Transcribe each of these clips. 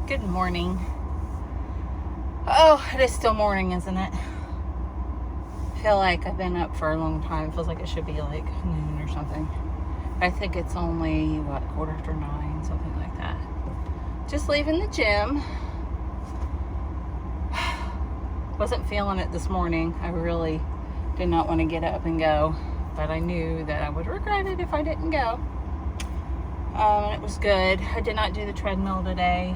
Good morning. Oh, it is still morning, isn't it? I feel like I've been up for a long time. It feels like it should be like noon or something. I think it's only, 9:15, something like that. Just leaving the gym. Wasn't feeling it this morning. I really did not want to get up and go, but I knew that I would regret it if I didn't go. And it was good. I did not do the treadmill today.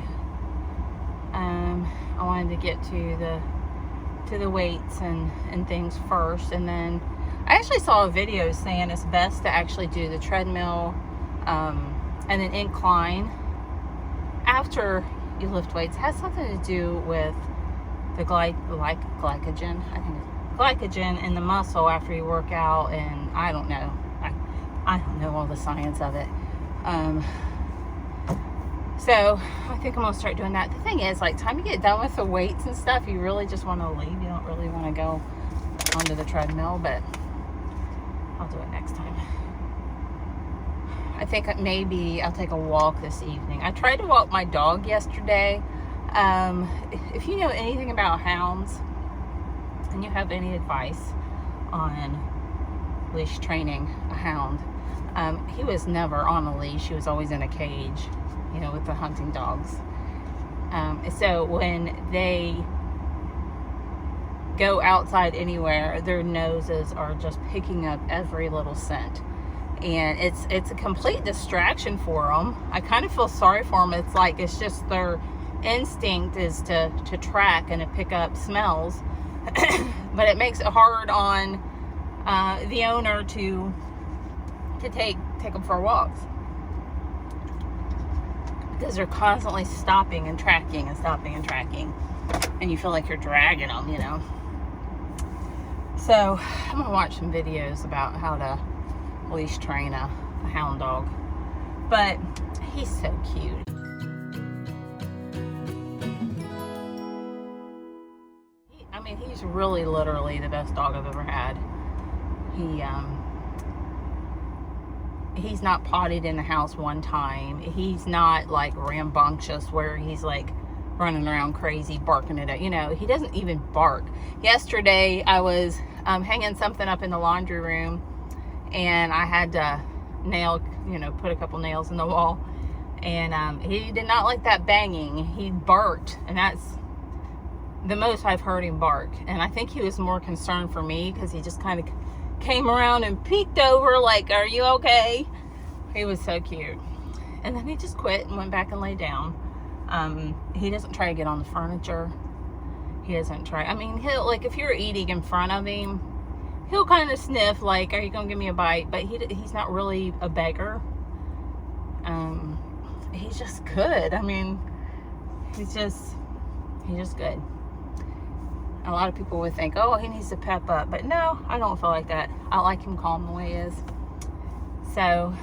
I wanted to get to the weights and things first, and then I actually saw a video saying it's best to actually do the treadmill and then incline after you lift weights. It has something to do with the glycogen. I think it's glycogen in the muscle after you work out, and I don't know. I don't know all the science of it. So I think I'm gonna start doing that. The thing is, like, time you get done with the weights and stuff, you really just want to leave. You don't really want to go onto the treadmill, but I'll do it next time. I think maybe I'll take a walk this evening. I tried to walk my dog yesterday. If you know anything about hounds and you have any advice on leash training a hound, he was never on a leash. He was always in a cage, with the hunting dogs. So when they go outside anywhere, their noses are just picking up every little scent. And it's a complete distraction for them. I kind of feel sorry for them. It's just their instinct is to track and to pick up smells. But it makes it hard on the owner to take them for walks, because they're constantly stopping and tracking and stopping and tracking, and you feel like you're dragging them, So I'm gonna watch some videos about how to leash train a hound dog. But he's so cute. He's really literally the best dog I've ever had. He's not potted in the house one time. He's not like rambunctious where he's like running around crazy barking at it. He doesn't even bark. Yesterday I was hanging something up in the laundry room, and I had to put a couple nails in the wall, and he did not like that banging. He barked, and that's the most I've heard him bark. And I think he was more concerned for me, because he just kind of came around and peeked over like, "Are you okay?" He was so cute. And then he just quit and went back and lay down. He doesn't try to get on the furniture. He doesn't try. He'll, like, if you're eating in front of him, he'll kind of sniff like, "Are you gonna give me a bite?" But he's not really a beggar. He's just good. He's just good. A lot of people would think, "Oh, he needs to pep up," but no, I don't feel like that. I like him calm the way he is. So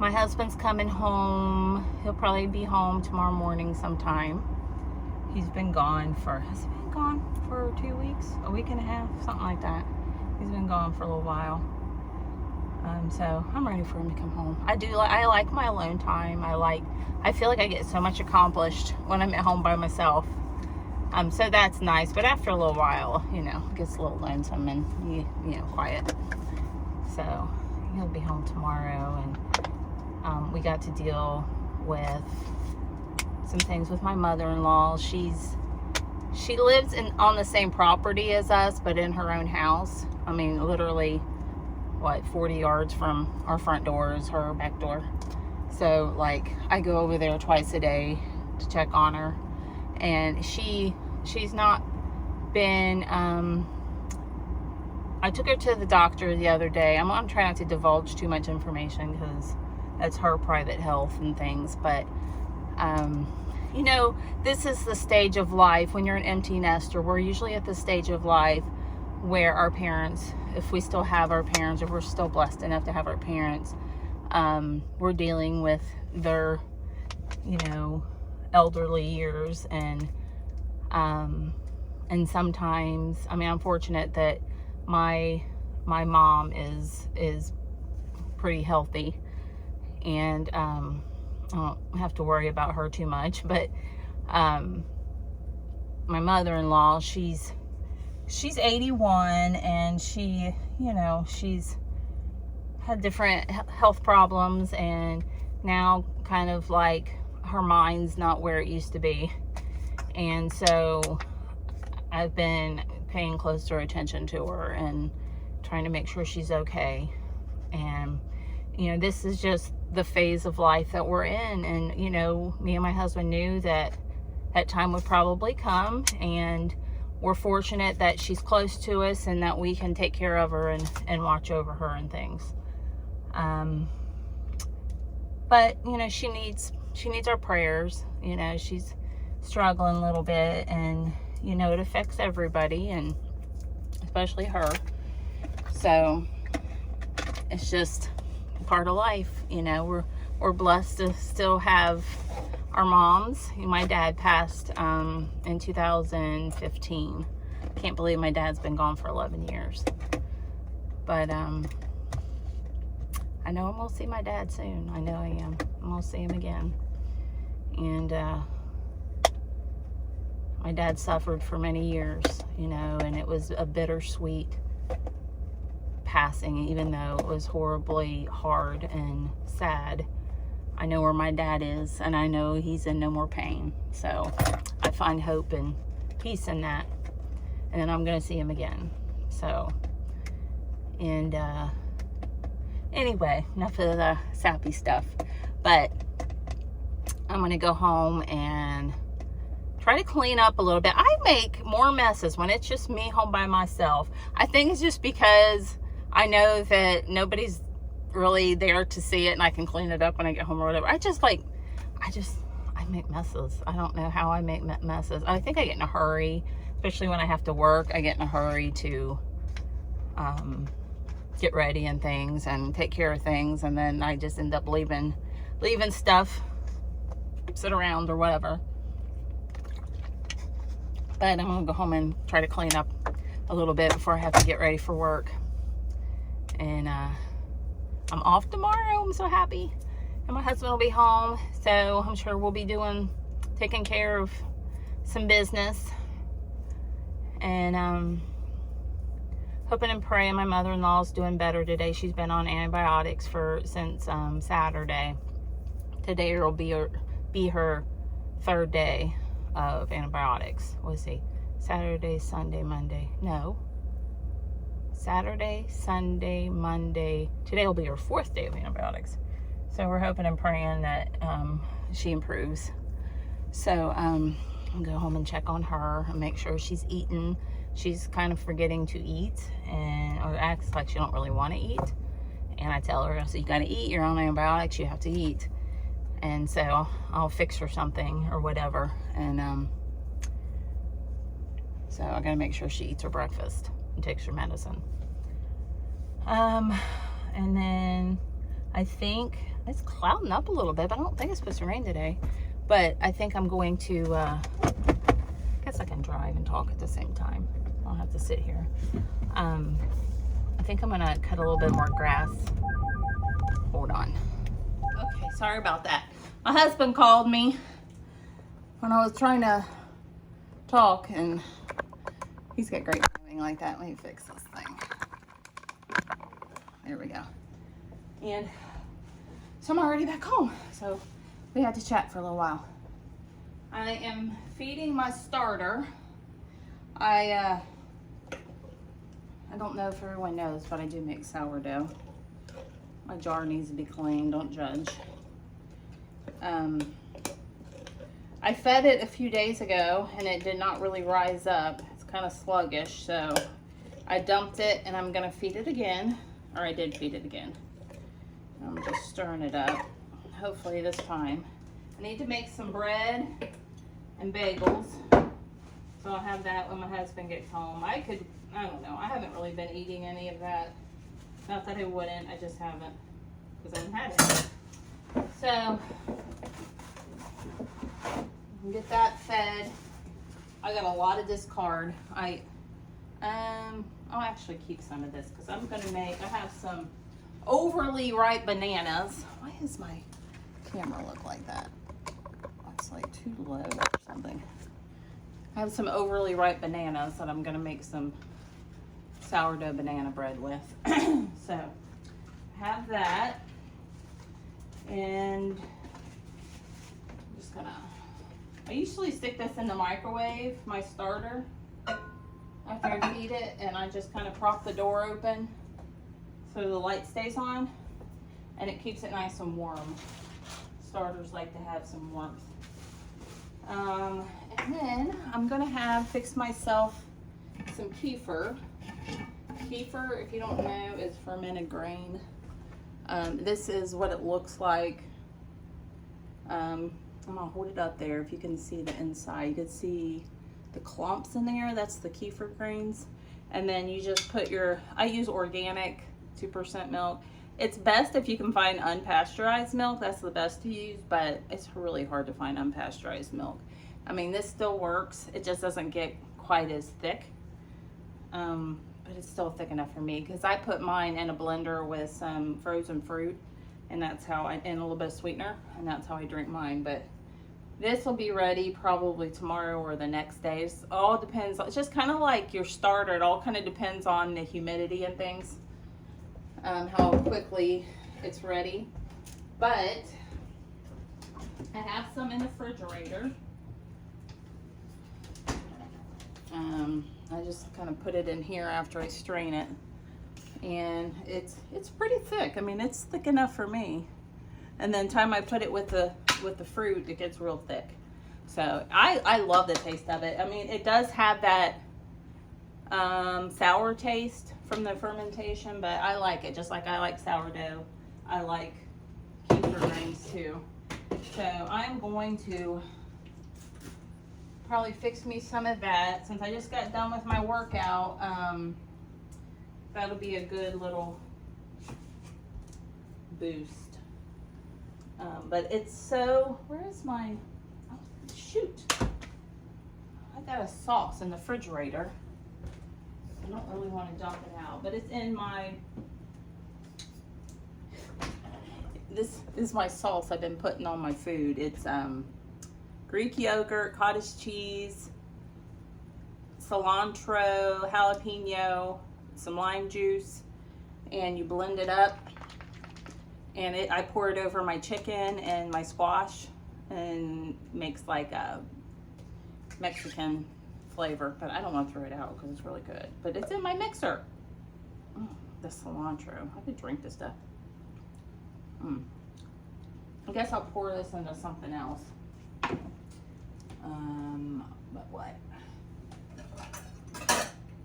my husband's coming home. He'll probably be home tomorrow morning sometime. Has he been gone for 2 weeks, a week and a half, something like that. He's been gone for a little while. So I'm ready for him to come home. I like my alone time. I feel like I get so much accomplished when I'm at home by myself. So that's nice, but after a little while, it gets a little lonesome and quiet. So he'll be home tomorrow, and we got to deal with some things with my mother-in-law. She lives on the same property as us, but in her own house. Literally, 40 yards from our front door is her back door. So, I go over there twice a day to check on her, and she's not been, I took her to the doctor the other day. I'm going to try not to divulge too much information, because that's her private health and things, but, this is the stage of life when you're an empty nester. We're usually at the stage of life where our parents, if we still have our parents, or we're still blessed enough to have our parents, we're dealing with their, elderly years, and sometimes, I'm fortunate that my mom is pretty healthy, and I don't have to worry about her too much. But my mother-in-law, she's 81, and she, you know, she's had different health problems, and now kind of like her mind's not where it used to be. And so I've been paying closer attention to her and trying to make sure she's okay. And, you know, this is just the phase of life that we're in. And, you know, me and my husband knew that that time would probably come, and we're fortunate that she's close to us and that we can take care of her and watch over her and things. But, you know, she needs our prayers. You know, she's struggling a little bit, and, you know, it affects everybody, and especially her. So it's just part of life. You know, we're blessed to still have our moms. My dad passed in 2015. Can't believe my dad's been gone for 11 years. But I know I'm gonna see my dad soon. I know I am. I'm gonna see him again. And my dad suffered for many years, you know, and it was a bittersweet passing, even though it was horribly hard and sad. I know where my dad is, and I know he's in no more pain. So I find hope and peace in that. And then I'm gonna see him again. So, and anyway, enough of the sappy stuff. But I'm gonna go home and try to clean up a little bit. I make more messes when it's just me home by myself. I think it's just because I know that nobody's really there to see it, and I can clean it up when I get home or whatever. I make messes. I don't know how I make messes. I think I get in a hurry, especially when I have to work. I get in a hurry to get ready and things and take care of things, and then I just end up leaving stuff sit around or whatever. But I'm gonna go home and try to clean up a little bit before I have to get ready for work. And I'm off tomorrow. I'm so happy. And my husband will be home, so I'm sure we'll be taking care of some business. And hoping and praying. My mother-in-law's doing better today. She's been on antibiotics since Saturday. Today will be her third day of antibiotics. Let's see, Saturday, Sunday, Monday. No, Saturday, Sunday, Monday. Today will be her fourth day of antibiotics. So we're hoping and praying that she improves. So I'll go home and check on her and make sure she's eating. She's kind of forgetting to eat, or acts like she don't really want to eat. And I tell her, I said, you got to eat. You're on antibiotics. You have to eat. And so I'll fix her something or whatever. And so I got to make sure she eats her breakfast and takes her medicine. And then I think it's clouding up a little bit, but I don't think it's supposed to rain today. But I think I'm going to, I guess I can drive and talk at the same time. I don't have to sit here. I think I'm gonna cut a little bit more grass. Hold on. Okay, sorry about that. My husband called me when I was trying to talk, and he's got great timing like that. Let me fix this thing. There we go. And so I'm already back home. So we had to chat for a little while. I am feeding my starter. I don't know if everyone knows, but I do make sourdough. My jar needs to be clean, don't judge. I fed it a few days ago and it did not really rise up. It's kind of sluggish, so I dumped it and I'm gonna feed it again, or I did feed it again. I'm just stirring it up, hopefully this time. I need to make some bread and bagels, so I'll have that when my husband gets home. I don't know, I haven't really been eating any of that. Not that I wouldn't, I just haven't, because I haven't had it. So, get that fed. I got a lot of discard. I'll actually keep some of this, because I have some overly ripe bananas. Why is my camera look like that? It's like too low or something. I have some overly ripe bananas that I'm gonna make some sourdough banana bread with. So have that, and I'm just gonna, I usually stick this in the microwave, my starter, after I feed it, and I just kind of prop the door open so the light stays on, and it keeps it nice and warm. Starters like to have some warmth. And then I'm gonna fix myself some kefir. Kefir, if you don't know, is fermented grain. This is what it looks like. I'm gonna hold it up there if you can see the inside. You can see the clumps in there. That's the kefir grains. And then you just put your, I use organic 2% milk. It's best if you can find unpasteurized milk. That's the best to use, but it's really hard to find unpasteurized milk. I mean, this still works. It just doesn't get quite as thick. But it's still thick enough for me because I put mine in a blender with some frozen fruit, and that's how and a little bit of sweetener, and that's how I drink mine. But this will be ready probably tomorrow or the next day. It all depends. It's just kind of like your starter. It all kind of depends on the humidity and things, how quickly it's ready. But I have some in the refrigerator. I just kind of put it in here after I strain it, and it's pretty thick. I mean, it's thick enough for me. And then time I put it with the fruit, it gets real thick. So I love the taste of it. I mean, it does have that sour taste from the fermentation, but I like it just like I like sourdough. I like kefir grains too. So I'm going to probably fix me some of that since I just got done with my workout. That'll be a good little boost. But it's so, where is my, oh shoot, I got a sauce in the refrigerator. I don't really want to dump it out, but it's in my, this is my sauce I've been putting on my food. It's Greek yogurt, cottage cheese, cilantro, jalapeno, some lime juice, and you blend it up. And I pour it over my chicken and my squash, and makes like a Mexican flavor. But I don't want to throw it out because it's really good. But it's in my mixer. The cilantro. I could drink this stuff. I guess I'll pour this into something else. But what?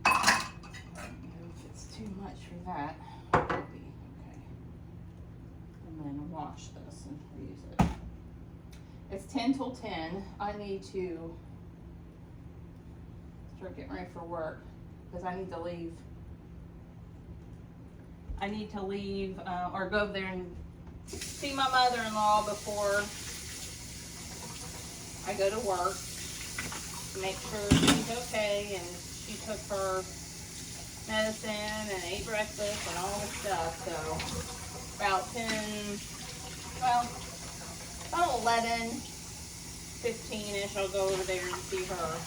If it's too much for that, it'll be okay. I'm gonna wash this and reuse it. It's 10 till 10. I need to start getting ready for work because I need to leave. Or go over there and see my mother-in-law before I go to work to make sure she's okay, and she took her medicine and ate breakfast and all this stuff. So about 11, 15-ish, I'll go over there and see her.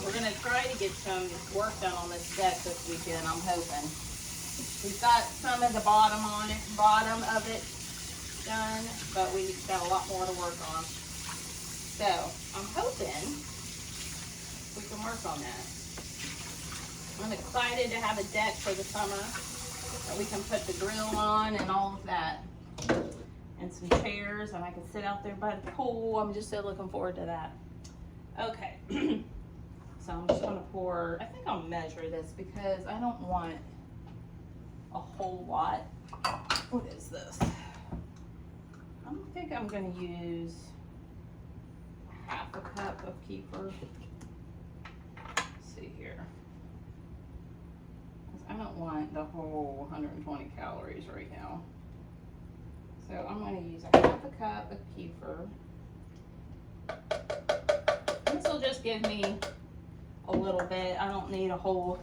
We're gonna try to get some work done on this deck this weekend, I'm hoping. We've got some of the bottom of it done, but we've got a lot more to work on. So I'm hoping we can work on that. I'm excited to have a deck for the summer that we can put the grill on and all of that. And some chairs, and I can sit out there by the pool. I'm just so looking forward to that. Okay. So I'm just gonna pour, I think I'll measure this because I don't want a whole lot. What is this? I think I'm gonna use half a cup of kefir. Let's see here. I don't want the whole 120 calories right now. So I'm gonna use a half a cup of kefir. This will just give me a little bit. I don't need a whole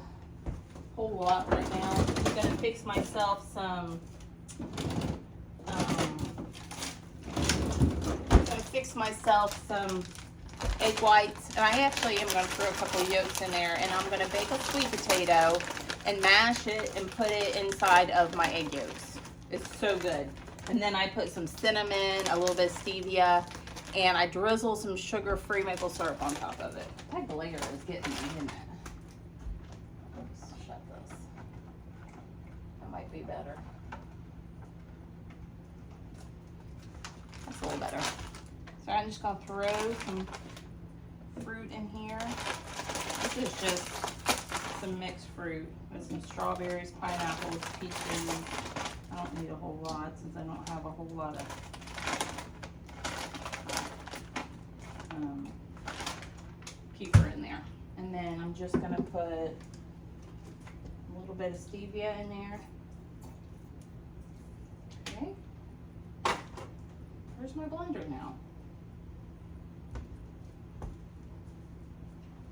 whole lot right now. I'm gonna fix myself some, egg whites, and I actually am gonna throw a couple of yolks in there, and I'm gonna bake a sweet potato and mash it and put it inside of my egg yolks. It's so good. And then I put some cinnamon, a little bit of stevia, and I drizzle some sugar-free maple syrup on top of it. That glare is getting me, isn't it? Let's shut this. That might be better. That's a little better. So I'm just gonna throw some fruit in here. This is just some mixed fruit with some strawberries, pineapples, peaches. I don't need a whole lot since I don't have a whole lot of kefir in there. And then I'm just gonna put a little bit of stevia in there. Okay. Where's my blender now?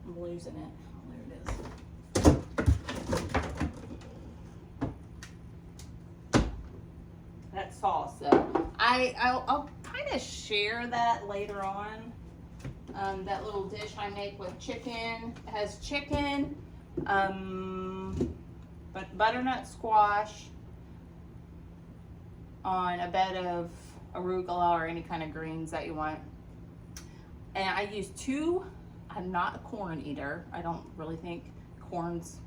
I'm losing it. Oh, there it is. That sauce, though. I'll kind of share that later on. That little dish I make with chicken. It has chicken, but butternut squash on a bed of arugula or any kind of greens that you want. And I use I'm not a corn eater. I don't really think corn's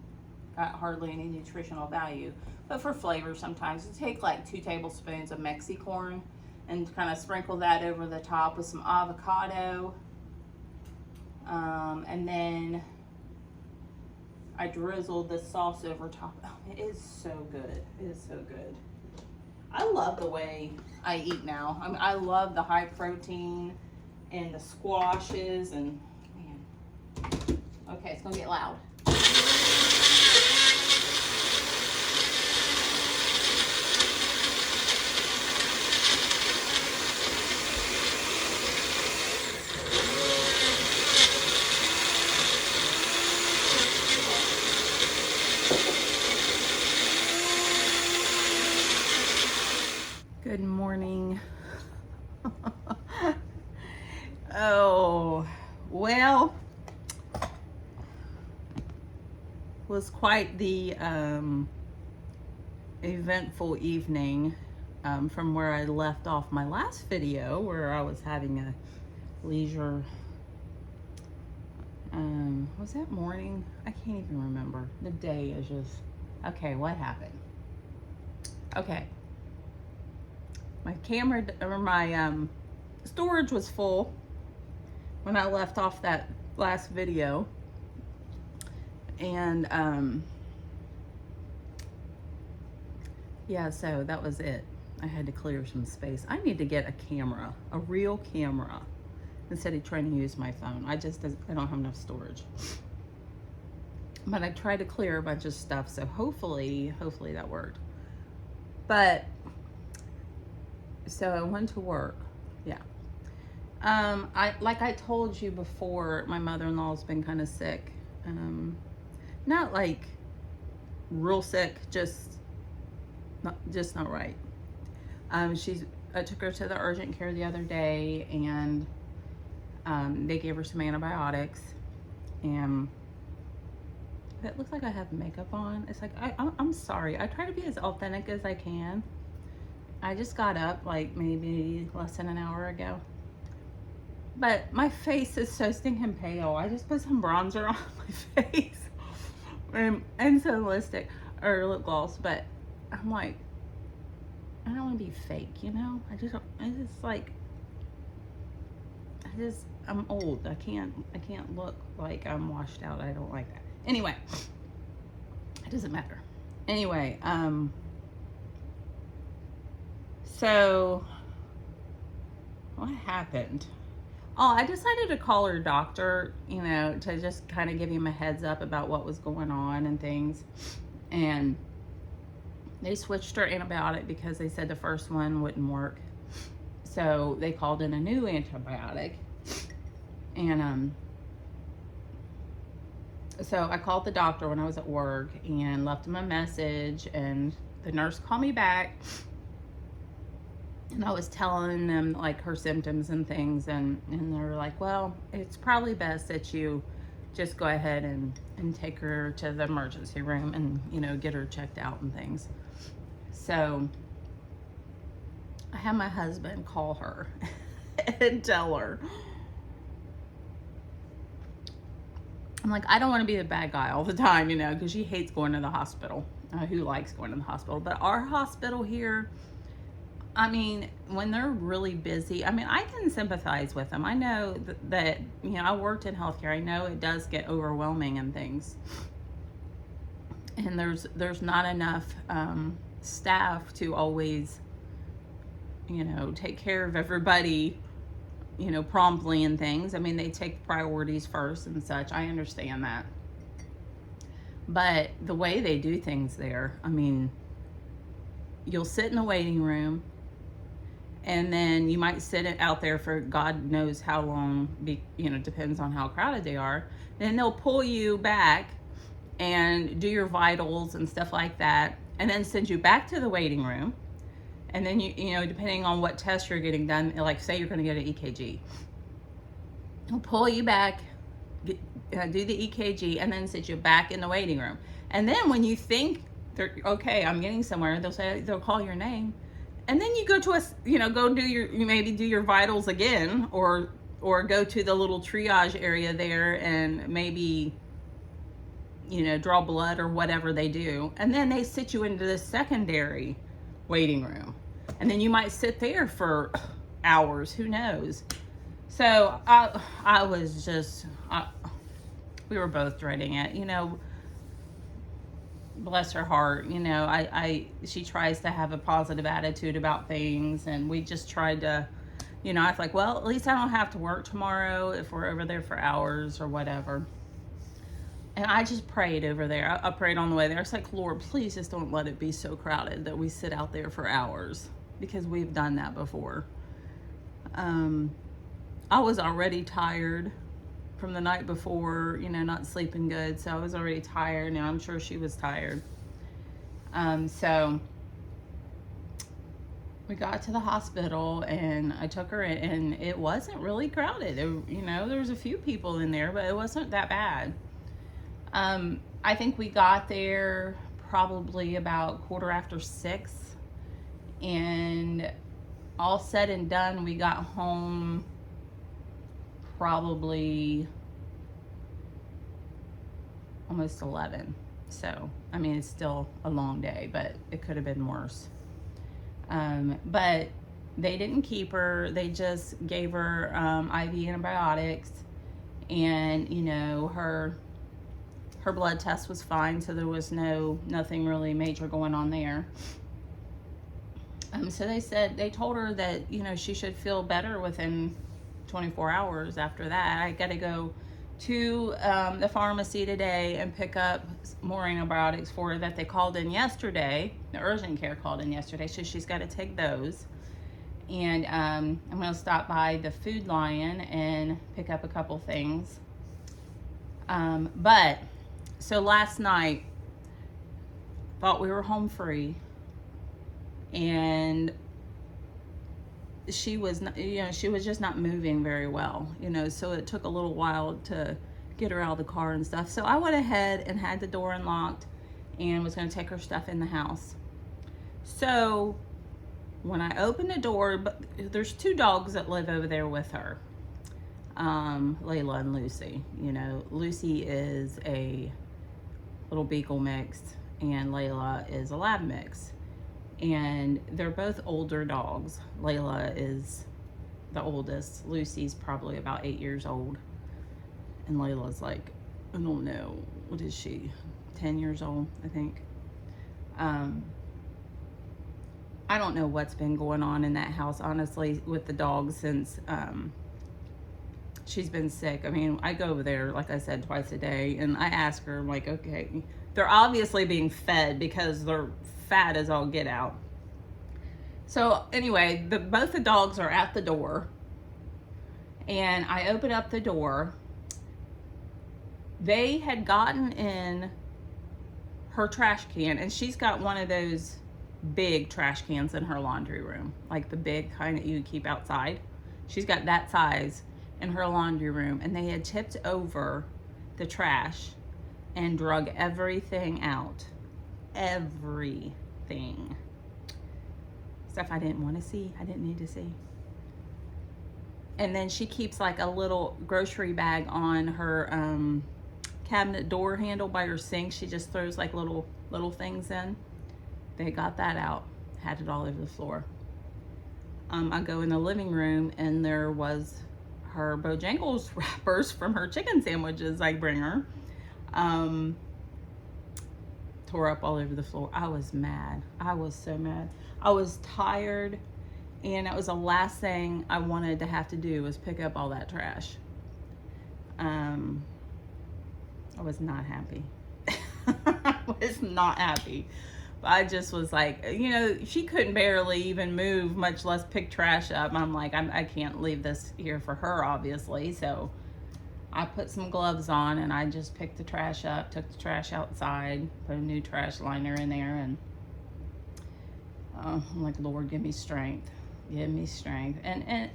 got hardly any nutritional value. But for flavor, sometimes you take like 2 tablespoons of Mexicorn and kind of sprinkle that over the top with some avocado. And then I drizzled the sauce over top. Oh, it is so good. It is so good. I love the way I eat now. I mean, I love the high protein and the squashes and, man. Okay, it's gonna get loud. Good morning. Oh, well, was quite the eventful evening from where I left off my last video, where I was having a leisure, was that morning? I can't even remember. The day is just, okay, what happened? Okay. My camera, or my storage was full when I left off that last video. And yeah, so that was it. I had to clear some space. I need to get a camera, a real camera, instead of trying to use my phone. I don't have enough storage. But I tried to clear a bunch of stuff, so hopefully that worked. But so I went to work. Yeah. Like I told you before, my mother-in-law's been kind of sick. Not like real sick, just not right. I took her to the urgent care the other day, and they gave her some antibiotics, and it looks like I have makeup on. It's like, I'm sorry. I try to be as authentic as I can. I just got up like maybe less than an hour ago. But my face is so stinking pale. I just put some bronzer on my face and some lipstick or lip gloss. But I'm like, I don't want to be fake, you know? I'm old. I can't look like I'm washed out. I don't like that. Anyway, it doesn't matter. Anyway, so what happened? Oh, I decided to call her doctor, you know, to just kind of give him a heads up about what was going on and things. And they switched her antibiotic because they said the first one wouldn't work. So they called in a new antibiotic. And So I called the doctor when I was at work and left him a message, and the nurse called me back, and I was telling them like her symptoms and things, and they're like, well, it's probably best that you just go ahead and take her to the emergency room and, you know, get her checked out and things. So I had my husband call her and tell her, I'm like, I don't want to be the bad guy all the time, you know, because she hates going to the hospital. Who likes going to the hospital? But our hospital here, I mean, when they're really busy, I mean, I can sympathize with them. I know that, you know, I worked in healthcare. I know it does get overwhelming and things. And there's not enough staff to always, you know, take care of everybody, you know, promptly and things. I mean, they take priorities first and such. I understand that. But the way they do things there, I mean, you'll sit in the waiting room, and then you might sit out there for God knows how long, you know, depends on how crowded they are. Then they'll pull you back and do your vitals and stuff like that, and then send you back to the waiting room. And then you know, depending on what test you're getting done, like say you're going to get an EKG, they'll pull you back, do the EKG, and then sit you back in the waiting room. And then when you think they're okay, I'm getting somewhere, they'll call your name, and then you go to you maybe do your vitals again, or go to the little triage area there and maybe, you know, draw blood or whatever they do, and then they sit you into the secondary waiting room, and then you might sit there for hours, who knows. So I was just, we were both dreading it, you know. Bless her heart, you know, she tries to have a positive attitude about things, and we just tried to, you know, I was like, well, at least I don't have to work tomorrow if we're over there for hours or whatever. And I just prayed over there. I prayed on the way there. I was like, Lord, please just don't let it be so crowded that we sit out there for hours, because we've done that before. I was already tired from the night before, you know, not sleeping good. So I was already tired, and I'm sure she was tired. So we got to the hospital, and I took her in, and it wasn't really crowded. You know, there was a few people in there, but it wasn't that bad. I think we got there probably about 6:15, and all said and done, we got home probably almost 11. So, I mean, it's still a long day, but it could have been worse. But they didn't keep her. They just gave her IV antibiotics, and, you know, her blood test was fine, so there was nothing really major going on there. So they told her that, you know, she should feel better within 24 hours after that. I got to go to the pharmacy today and pick up more antibiotics for her that they called in yesterday. The urgent care called in yesterday, so she's got to take those. And I'm going to stop by the Food Lion and pick up a couple things. But so last night, thought we were home free, and she was just not moving very well, you know, so it took a little while to get her out of the car and stuff. So I went ahead and had the door unlocked and was going to take her stuff in the house. So when I opened the door, but there's 2 dogs that live over there with her, Layla and Lucy. You know, Lucy is a little beagle mix, and Layla is a lab mix. And they're both older dogs. Layla is the oldest. Lucy's probably about 8 years old. And Layla's like, I don't know, what is she? 10 years old, I think. I don't know what's been going on in that house, honestly, with the dogs since she's been sick. I mean, I go over there, like I said, twice a day, and I ask her, I'm like, okay, they're obviously being fed because they're fat as all get out. So anyway, both the dogs are at the door, and I open up the door, They had gotten in her trash can, and she's got one of those big trash cans in her laundry room, like the big kind that you keep outside. She's got that size in her laundry room, and they had tipped over the trash and drug everything out. Everything. Stuff I didn't want to see, I didn't need to see. And then she keeps like a little grocery bag on her cabinet door handle by her sink. She just throws like little things in. They got that out, had it all over the floor. I go in the living room, and there was her Bojangles wrappers from her chicken sandwiches I bring her. Tore up all over the floor. I was mad. I was so mad. I was tired, and it was the last thing I wanted to have to do was pick up all that trash. I was not happy. I was not happy. But I just was like, you know, she couldn't barely even move, much less pick trash up. I'm like, I can't leave this here for her, obviously. So I put some gloves on, and I just picked the trash up, took the trash outside, put a new trash liner in there, and I'm like, Lord, give me strength. Give me strength. And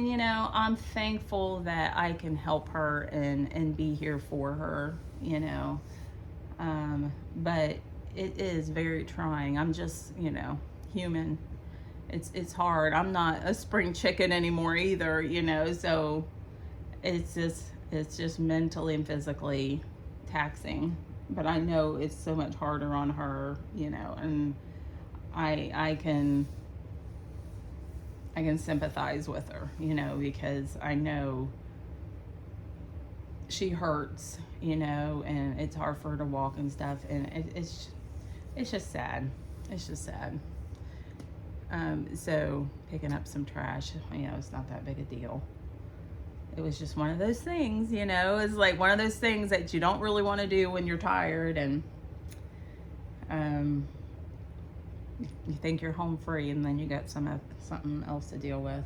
you know, I'm thankful that I can help her and be here for her, you know. But it is very trying. I'm just, you know, human. It's hard. I'm not a spring chicken anymore either, you know, so it's just mentally and physically taxing. But I know it's so much harder on her, you know, and I can sympathize with her, you know, because I know she hurts, you know, and it's hard for her to walk and stuff, and it's just sad. It's just sad. So picking up some trash, you know, it's not that big a deal. It was just one of those things, you know. It's like one of those things that you don't really want to do when you're tired, and you think you're home free, and then you got something else to deal with.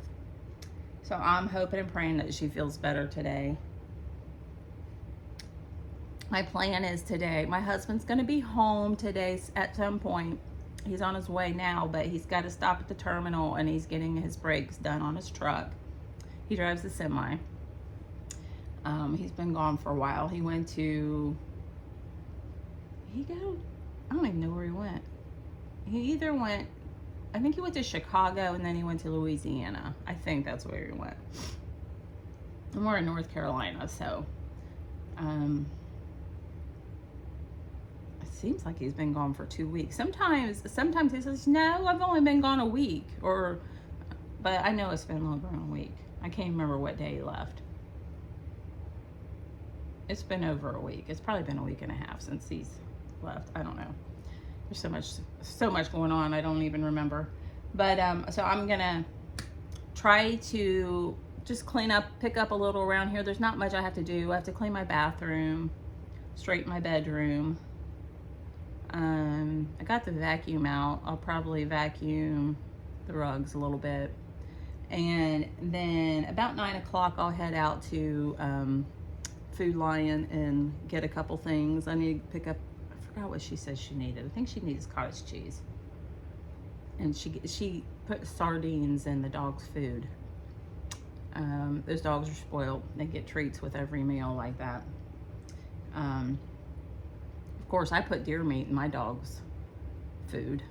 So I'm hoping and praying that she feels better today. My plan is today, my husband's going to be home today at some point. He's on his way now, but he's got to stop at the terminal, and he's getting his brakes done on his truck. He drives a semi. He's been gone for a while. I don't even know where he went. He either went, I think he went to Chicago, and then he went to Louisiana. I think that's where he went. And we're in North Carolina, so it seems like he's been gone for 2 weeks. Sometimes he says, no, I've only been gone a week, but I know it's been longer than a week. I can't remember what day he left. It's been over a week. It's probably been a week and a half since he's left. I don't know. There's so much going on. I don't even remember. But so I'm gonna try to just pick up a little around here. There's not much I have to do. I have to clean my bathroom, straighten my bedroom. I got the vacuum out. I'll probably vacuum the rugs a little bit. And then about 9 o'clock, I'll head out to Food Lion and get a couple things. I need to pick up, I forgot what she said she needed. I think she needs cottage cheese. And she put sardines in the dog's food. Those dogs are spoiled. They get treats with every meal like that. Of course, I put deer meat in my dog's food.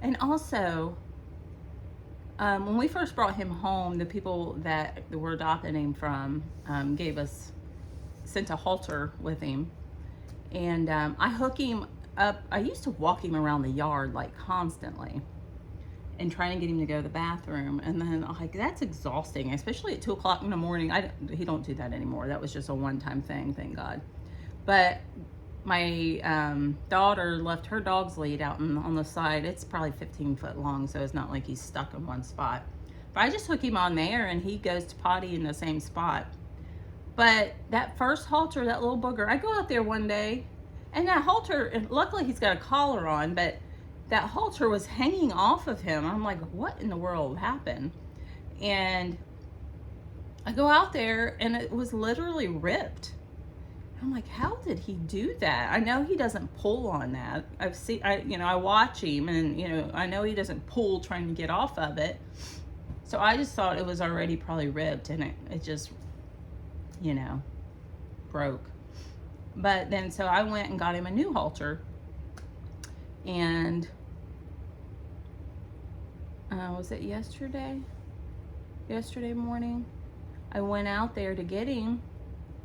And also, when we first brought him home, the people that were adopting him from sent a halter with him. And I hook him up. I used to walk him around the yard like constantly and trying to get him to go to the bathroom. And then I'm like, that's exhausting, especially at 2 o'clock in the morning. He don't do that anymore. That was just a one-time thing, thank God. But my daughter left her dog's lead out on the side. It's probably 15 foot long, so it's not like he's stuck in one spot. But I just hook him on there, and he goes to potty in the same spot. But that first halter, that little booger, I go out there one day, and that halter, and luckily he's got a collar on, but that halter was hanging off of him. I'm like, what in the world happened? And I go out there, and it was literally ripped. I'm like, how did he do that? I know he doesn't pull on that. I watch him, and I know he doesn't pull trying to get off of it. So I just thought it was already probably ripped, and it just, broke. But then, so I went and got him a new halter, and was it yesterday morning? I went out there to get him,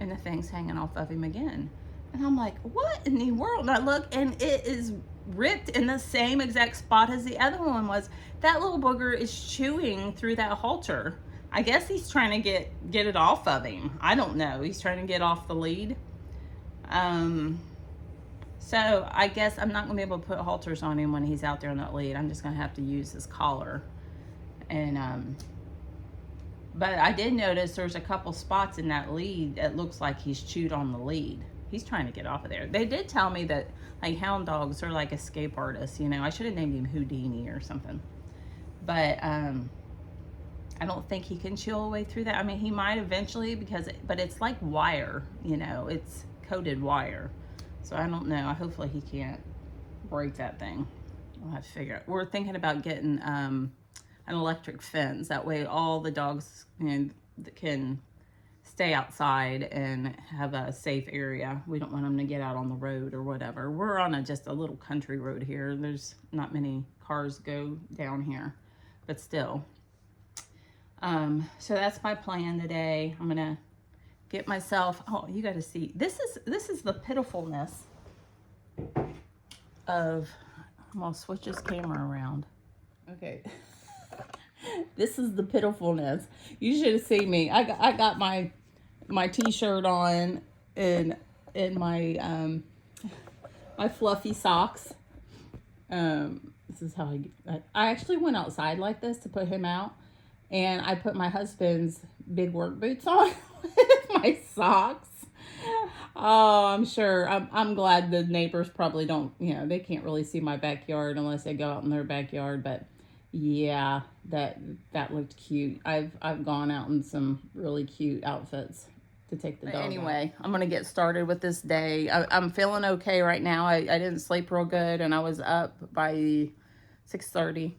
and the thing's hanging off of him again. And I'm like, what in the world? And I look, and it is ripped in the same exact spot as the other one was. That little booger is chewing through that halter. I guess he's trying to get it off of him. I don't know. He's trying to get off the lead. So I guess I'm not going to be able to put halters on him when he's out there on that lead. I'm just going to have to use his collar. And, but I did notice there's a couple spots in that lead that looks like he's chewed on the lead. He's trying to get off of there. They did tell me that like hound dogs are like escape artists, I should have named him Houdini or something. But I don't think he can chew all the way through that. I mean, he might eventually but it's like wire, it's coated wire. So I don't know. Hopefully he can't break that thing. We'll have to figure out. We're thinking about getting an electric fence. That way all the dogs can stay outside and have a safe area. We don't want them to get out on the road or whatever. We're on just a little country road here. There's not many cars go down here, but still. So that's my plan today. I'm gonna get myself, you got to see, this is the pitifulness of, I'm gonna switch this camera around. Okay. This is the pitifulness. You should have seen me. I got my t-shirt on and my my fluffy socks. This is how I actually went outside like this to put him out, and I put my husband's big work boots on with my socks. Oh, I'm sure. I'm glad the neighbors probably don't, they can't really see my backyard unless they go out in their backyard. But yeah, that looked cute. I've gone out in some really cute outfits to take the dog anyway out. I'm gonna get started with this day. I'm feeling okay right now. I didn't sleep real good, and I was up by 6:30,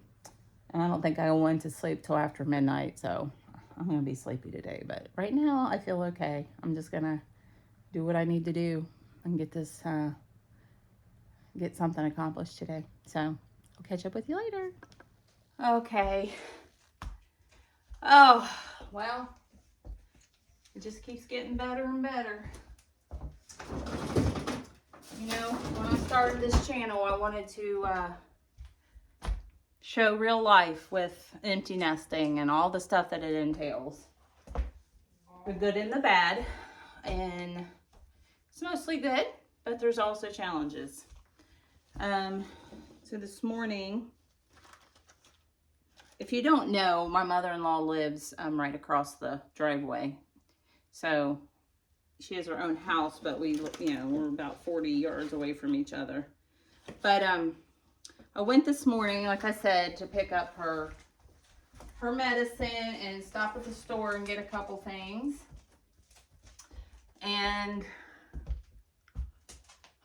and I don't think I went to sleep till after midnight, so I'm gonna be sleepy today. But right now I feel okay. I'm just gonna do what I need to do and get this get something accomplished today. So I'll catch up with you later. Okay. Oh, well, it just keeps getting better and better. When I started this channel, I wanted to show real life with empty nesting and all the stuff that it entails. The good and the bad. And it's mostly good, but there's also challenges. So this morning, if you don't know, my mother-in-law lives right across the driveway. So she has her own house, but we're about 40 yards away from each other. But I went this morning, like I said, to pick up her medicine and stop at the store and get a couple things. And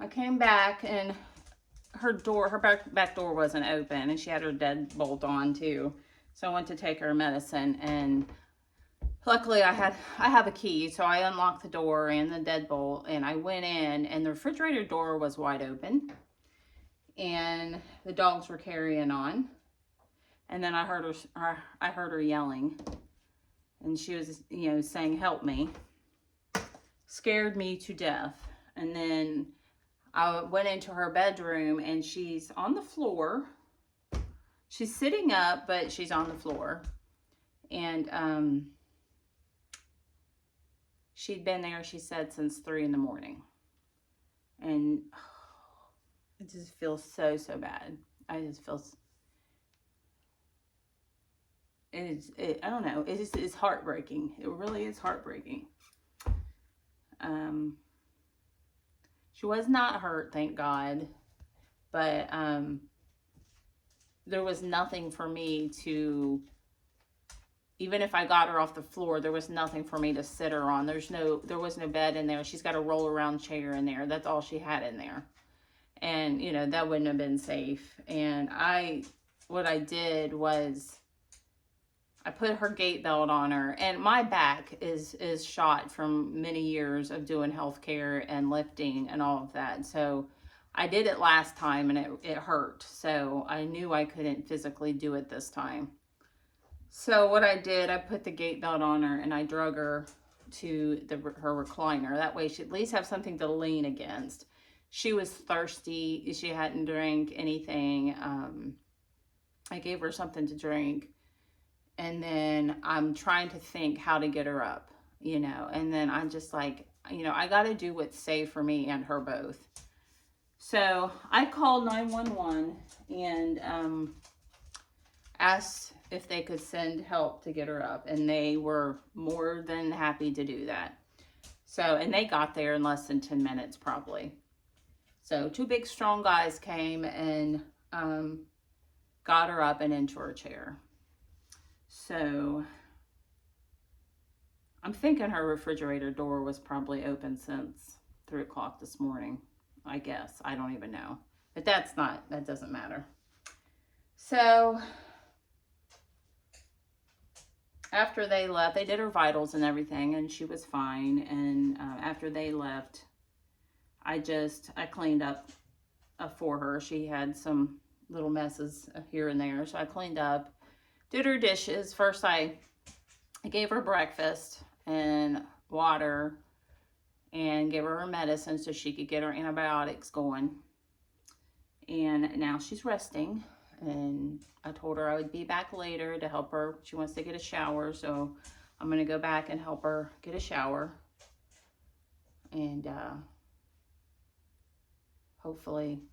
I came back, and her back door wasn't open, and she had her deadbolt on too. So I went to take her medicine, and luckily I have a key, so I unlocked the door and the deadbolt, and I went in, and the refrigerator door was wide open, and the dogs were carrying on. And then I heard her yelling, and she was saying, "Help me." Scared me to death. And then I went into her bedroom, and she's on the floor. She's sitting up, but she's on the floor. And she'd been there, she said, since 3 in the morning. And it just feels so bad. I just feel, I don't know, it's heartbreaking. It really is heartbreaking. She was not hurt, thank God, but there was nothing for me to even if I got her off the floor, there was nothing for me to sit her on. There was no bed in there. She's got a roll around chair in there. That's all she had in there. And, you know, that wouldn't have been safe. And what I did was I put her gait belt on her, and my back is shot from many years of doing healthcare and lifting and all of that. So I did it last time and it hurt. So I knew I couldn't physically do it this time. So what I did, I put the gait belt on her and I drug her to her recliner. That way she'd at least have something to lean against. She was thirsty. She hadn't drank anything. I gave her something to drink. And then I'm trying to think how to get her up, you know. And then I'm just like, you know, I got to do what's safe for me and her both. So I called 911 and asked if they could send help to get her up. And they were more than happy to do that. So, and they got there in less than 10 minutes probably. So 2 big strong guys came and got her up and into her chair. So I'm thinking her refrigerator door was probably open since 3 o'clock this morning, I guess. I don't even know. But that doesn't matter. So after they left, they did her vitals and everything, and she was fine. And after they left, I cleaned up for her. She had some little messes here and there, so I cleaned up. Did her dishes. First, I gave her breakfast and water and gave her medicine so she could get her antibiotics going. And now she's resting. And I told her I would be back later to help her. She wants to get a shower, so I'm going to go back and help her get a shower. And hopefully,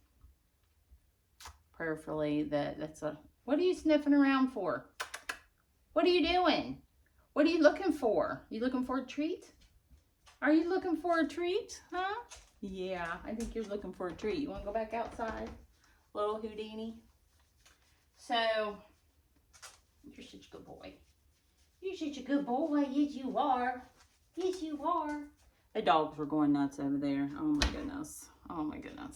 prayerfully, that's a... What are you sniffing around for? What are you doing? What are you looking for? You looking for a treat? Are you looking for a treat? Huh? Yeah, I think you're looking for a treat. You want to go back outside? Little Houdini? So, you're such a good boy. You're such a good boy. Yes, you are. Yes, you are. The dogs were going nuts over there. Oh, my goodness. Oh, my goodness.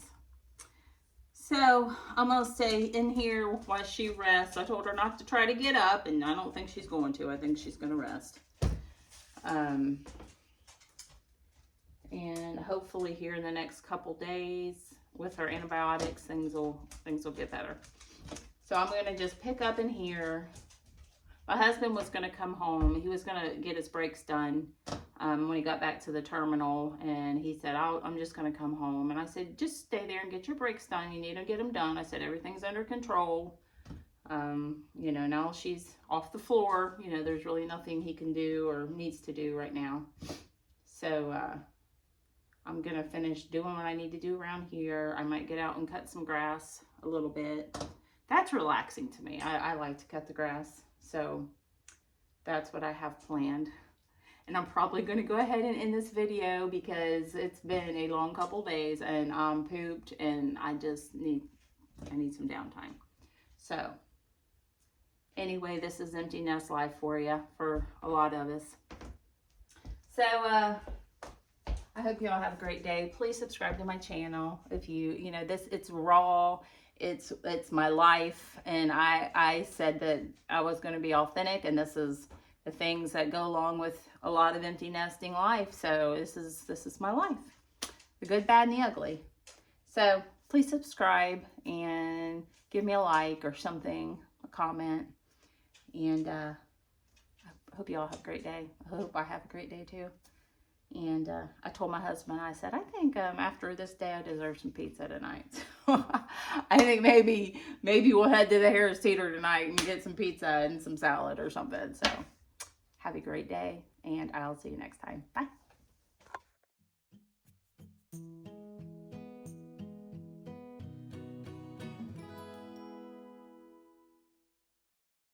So I'm going to stay in here while she rests. I told her not to try to get up, and I don't think she's going to. I think she's going to rest. And hopefully here in the next couple days with her antibiotics, things will get better. So I'm going to just pick up in here. My husband was going to come home. He was going to get his brakes done when he got back to the terminal, and he said, I'm just going to come home. And I said, just stay there and get your brakes done. You need to get them done. I said, everything's under control. You know, now she's off the floor. You know, there's really nothing he can do or needs to do right now. So I'm going to finish doing what I need to do around here. I might get out and cut some grass a little bit. That's relaxing to me. I like to cut the grass. So that's what I have planned. And I'm probably going to go ahead and end this video because it's been a long couple days and I'm pooped and I need some downtime. So anyway, this is empty nest life for you, for a lot of us. So I hope you all have a great day. Please subscribe to my channel. If you know, it's raw. It's my life, and I said that I was going to be authentic, and this is the things that go along with a lot of empty nesting life. So this is my life, the good, bad, and the ugly. So please subscribe and give me a like or something, a comment, and I hope you all have a great day. I hope I have a great day too. And I told my husband, I said, I think after this day, I deserve some pizza tonight. I think maybe we'll head to the Harris Teeter tonight and get some pizza and some salad or something. So have a great day, and I'll see you next time. Bye.